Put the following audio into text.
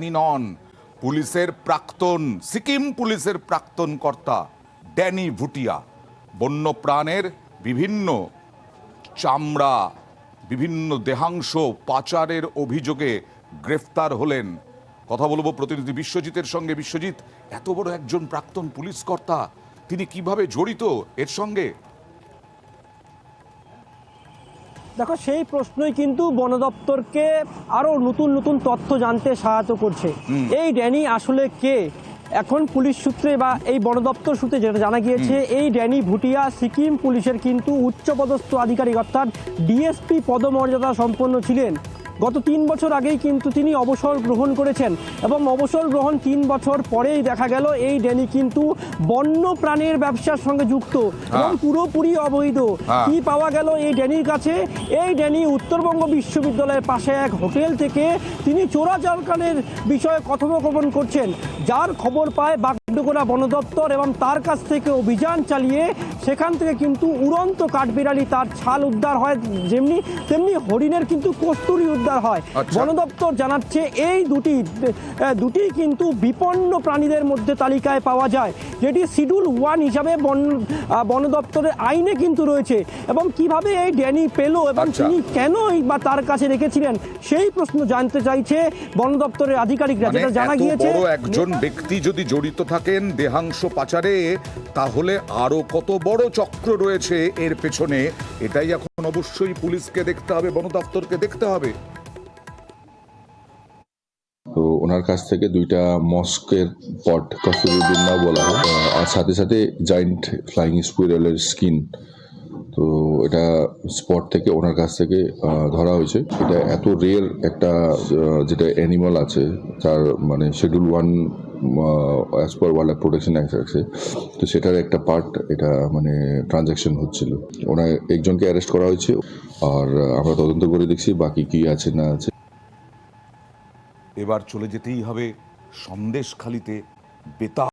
Danny নন, পুলিশের প্রাক্তন, সিকিম পুলিশের প্রাক্তন কর্তা ড্যানি ভুটিয়া বন্যপ্রাণের বিভিন্ন চামড়া, বিভিন্ন দেহাংশ পাচারের অভিযোগে গ্রেফতার হলেন। কথা বলবো প্রতিনিধি বিশ্বজিতের সঙ্গে। বিশ্বজিৎ, এত বড় একজন প্রাক্তন পুলিশ কর্তা, তিনি কিভাবে জড়িত এর সঙ্গে? দেখো, সেই প্রশ্নই কিন্তু বন দপ্তরকে আরো নতুন নতুন তথ্য জানতে সাহায্য করছে। এই ড্যানি আসলে কে? এখন পুলিশ সূত্রে বা এই বন দপ্তর সূত্রে যেটা জানা গিয়েছে, এই ড্যানি ভুটিয়া সিকিম পুলিশের কিন্তু উচ্চপদস্থ আধিকারিক, অর্থাৎ ডিএসপি পদমর্যাদা সম্পন্ন ছিলেন। গত 3 বছর আগেই কিন্তু তিনি অবসর গ্রহণ করেছেন এবং অবসর গ্রহণ 3 বছর পরেই দেখা গেল এই ড্যানি কিন্তু বন্য প্রাণীর ব্যবসার সঙ্গে যুক্ত এবং পুরোপুরি অবৈধ। কি পাওয়া গেল এই ড্যানির কাছে? এই ড্যানি উত্তরবঙ্গ বিশ্ববিদ্যালয়ের পাশে এক হোটেল থেকে তিনি চোরাচালানের বিষয়ে কথোপকথন করছেন, যার খবর পায় বাগডোগরা বন দপ্তর এবং তার কাছ থেকে অভিযান চালিয়ে সেখান থেকে কিন্তু উড়ন্ত কাঠবিড়ালি, তার ছাল উদ্ধার হয়, যেমনি তেমনি হরিণের কিন্তু কস্তুরী উদ্ধার হয়। বন দপ্তর জানাচ্ছে এই দুটি কিন্তু বিপন্ন প্রাণীদের মধ্যে তালিকায় পাওয়া যায়, যেটি শিডিউল 1 হিসাবে বন দপ্তরের আইনে কিন্তু রয়েছে। এবং কিভাবে এই ড্যানি পেল এবং তিনি কেন বা তার কাছে রেখেছিলেন, সেই প্রশ্ন জানতে চাইছে বন দপ্তরের আধিকারিকরা। যেটা জানা গিয়েছে, বড় একজন ব্যক্তি যদি জড়িত থাকেন দেহাংশ পাচারে, তাহলে আরো কত বড় চক্র রয়েছে এর পেছনে, এটাই এখন অবশ্যই পুলিশকে দেখতে হবে, বন দপ্তরকে দেখতে হবে। তো ওনার কাছ থেকে 2টা মস্কের পট, কস্তুরী বৃন্দাও বলা হয়, আর সাথে সাথে জায়েন্ট ফ্লাইং স্কুইরেলের স্কিন। তো এটা স্পট থেকে ওনার কাছ থেকে ধরা হয়েছে। এটা এত রেয়ার একটা যেটা অ্যানিমাল আছে, তার মানে schedule 1 as per wild life protection act আছে, তো সেটার একটা পার্ট এটা মানে ট্রানজ্যাকশন হচ্ছিল। ওনার একজনকে অ্যারেস্ট করা হয়েছে, আর আমরা তদন্ত করে দেখছি বাকি কি আছে না আছে। এবার চলে যেতেই হবে সন্দেশখালিতে। বেতাল